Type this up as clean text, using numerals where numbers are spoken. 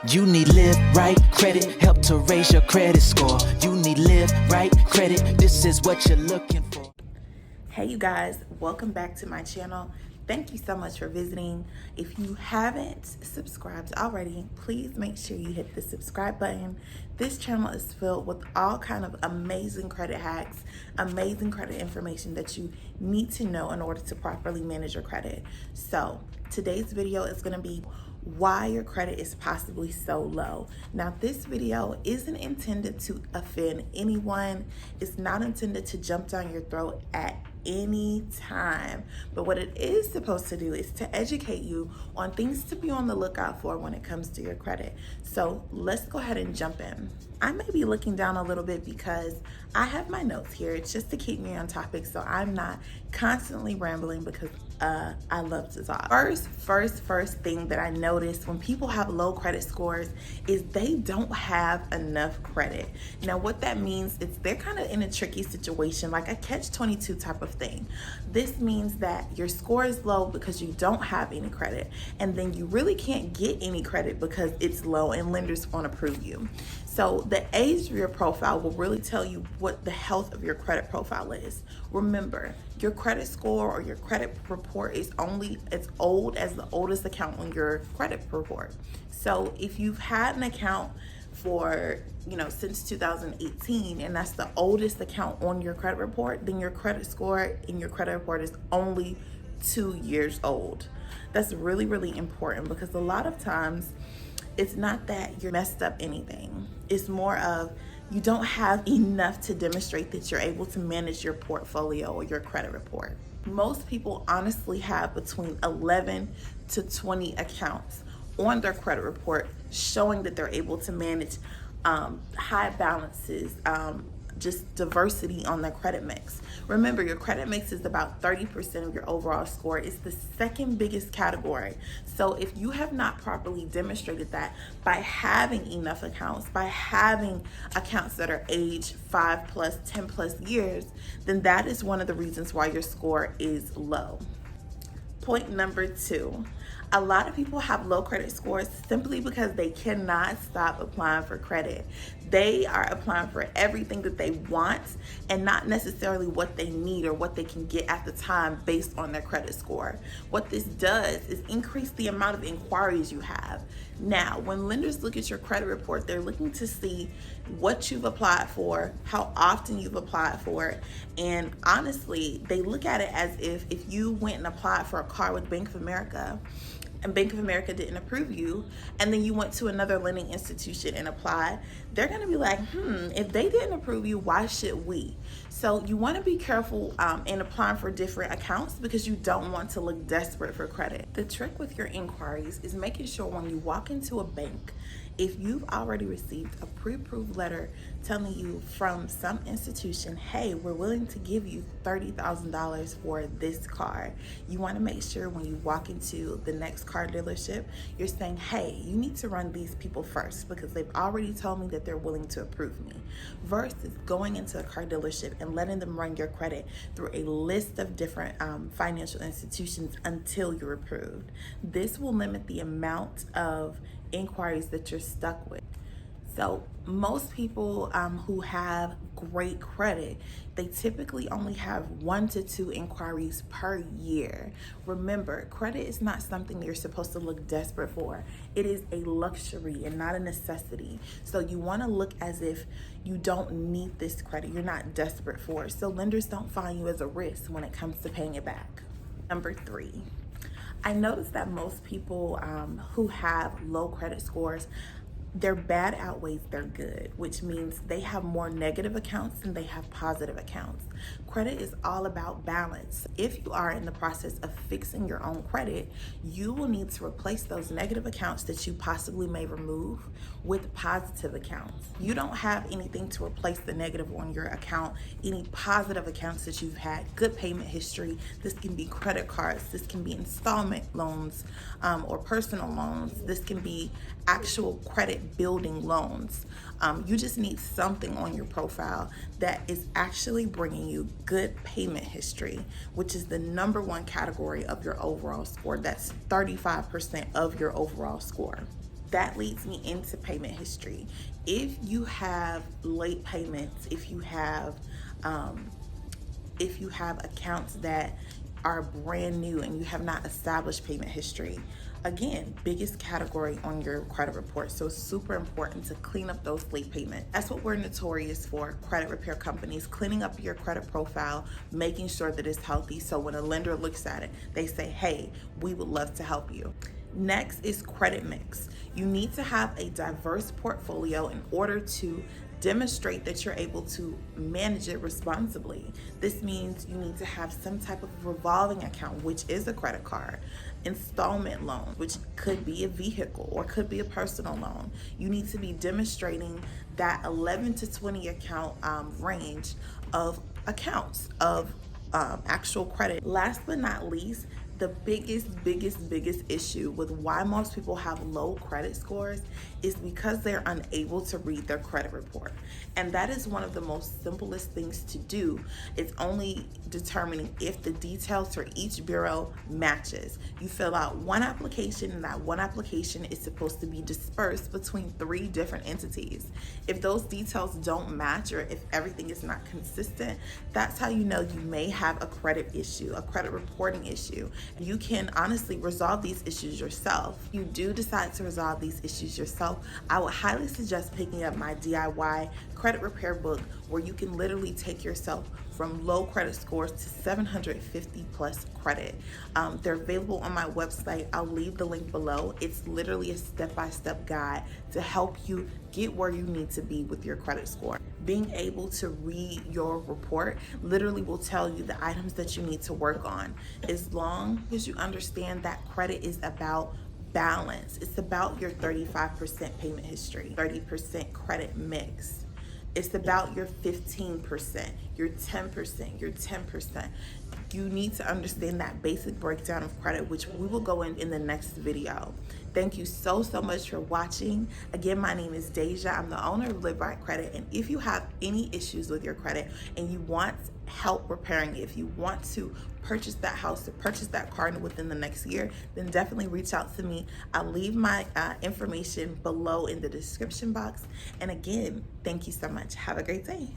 You need Live Right Credit, help to raise your credit score. You need Live Right Credit, this is what you're looking for. Hey you guys, welcome back to my channel. Thank you so much for visiting. If you haven't subscribed already, please make sure you hit the subscribe button. This channel is filled with all kind of amazing credit hacks, amazing credit information that you need to know in order to properly manage your credit. So today's video is going to be why your credit is possibly so low. Now, this video isn't intended to offend anyone. It's not intended to jump down your throat at any time. But what it is supposed to do is to educate you on things to be on the lookout for when it comes to your credit. So let's go ahead and jump in. I may be looking down a little bit because I have my notes here. It's just to keep me on topic so I'm not constantly rambling because I love to talk. First thing that I notice when people have low credit scores is they don't have enough credit. Now, what that means is they're kind of in a tricky situation, like a catch-22 type of thing. This means that your score is low because you don't have any credit, and then you really can't get any credit because it's low and lenders won't approve you. So the age of your profile will really tell you what the health of your credit profile is. Remember, your credit score or your credit report is only as old as the oldest account on your credit report. So if you've had an account for, since 2018, and that's the oldest account on your credit report, then your credit score in your credit report is only 2 years old. That's really, really important because a lot of times it's not that you're messed up anything. It's more of you don't have enough to demonstrate that you're able to manage your portfolio or your credit report. Most people honestly have between 11 to 20 accounts on their credit report showing that they're able to manage high balances, just diversity on their credit mix. Remember, your credit mix is about 30% of your overall score. It's the second biggest category. So if you have not properly demonstrated that by having enough accounts, by having accounts that are age 5 plus, 10 plus years, then that is one of the reasons why your score is low. Point number 2. A lot of people have low credit scores simply because they cannot stop applying for credit. They are applying for everything that they want and not necessarily what they need or what they can get at the time based on their credit score. What this does is increase the amount of inquiries you have. Now, when lenders look at your credit report, they're looking to see what you've applied for, how often you've applied for it, and honestly, they look at it as if you went and applied for a car with Bank of America and Bank of America didn't approve you, and then you went to another lending institution and applied, they're gonna be like, if they didn't approve you, why should we? So you wanna be careful in applying for different accounts because you don't want to look desperate for credit. The trick with your inquiries is making sure when you walk into a bank, if you've already received a pre-approved letter telling you from some institution, hey, we're willing to give you $30,000 for this car, you want to make sure when you walk into the next car dealership, you're saying, hey, you need to run these people first because they've already told me that they're willing to approve me. Versus going into a car dealership and letting them run your credit through a list of different financial institutions until you're approved. This will limit the amount of inquiries that you're stuck with. So most people who have great credit, they typically only have 1 to 2 inquiries per year. Remember, credit is not something you're supposed to look desperate for. It is a luxury and not a necessity. So you want to look as if you don't need this credit. You're not desperate for it. So lenders don't find you as a risk when it comes to paying it back. Number 3. I noticed that most people who have low credit scores, their bad outweighs their good, which means they have more negative accounts than they have positive accounts. Credit is all about balance. If you are in the process of fixing your own credit, you will need to replace those negative accounts that you possibly may remove with positive accounts. You don't have anything to replace the negative on your account, any positive accounts that you've had, good payment history. This can be credit cards, this can be installment loans or personal loans. This can be actual credit building loans. You just need something on your profile that is actually bringing you good payment history, which is the number 1 category of your overall score. That's 35% of your overall score. That leads me into payment history. If you have late payments, if you have accounts that are brand new and you have not established payment history, again, biggest category on your credit report. So it's super important to clean up those late payments. That's what we're notorious for, credit repair companies, cleaning up your credit profile, making sure that it's healthy. So when a lender looks at it, they say, hey, we would love to help you. Next is credit mix. You need to have a diverse portfolio in order to demonstrate that you're able to manage it responsibly. This means you need to have some type of revolving account, which is a credit card, installment loan, which could be a vehicle or could be a personal loan. You need to be demonstrating that 11 to 20 account range of accounts of actual credit. Last but not least, the biggest issue with why most people have low credit scores is because they're unable to read their credit report. And that is one of the most simplest things to do. It's only determining if the details for each bureau matches. You fill out one application, and that one application is supposed to be dispersed between 3 different entities. If those details don't match, or if everything is not consistent, that's how you know you may have a credit issue, a credit reporting issue. You can honestly resolve these issues yourself. If you do decide to resolve these issues yourself, I would highly suggest picking up my DIY credit repair book, where you can literally take yourself from low credit scores to 750 plus credit. They're available on my website. I'll leave the link below. It's literally a step-by-step guide to help you get where you need to be with your credit score. Being able to read your report literally will tell you the items that you need to work on. As long as you understand that credit is about balance, it's about your 35% payment history, 30% credit mix. It's about your 15%, your 10%, your 10%. You need to understand that basic breakdown of credit, which we will go in the next video. Thank you so much for watching. Again, my name is Deja. I'm the owner of Live Right Credit. And if you have any issues with your credit and you want help repairing it, if you want to purchase that house, to purchase that car within the next year, then definitely reach out to me. I'll leave my information below in the description box. And again, thank you so much. Have a great day.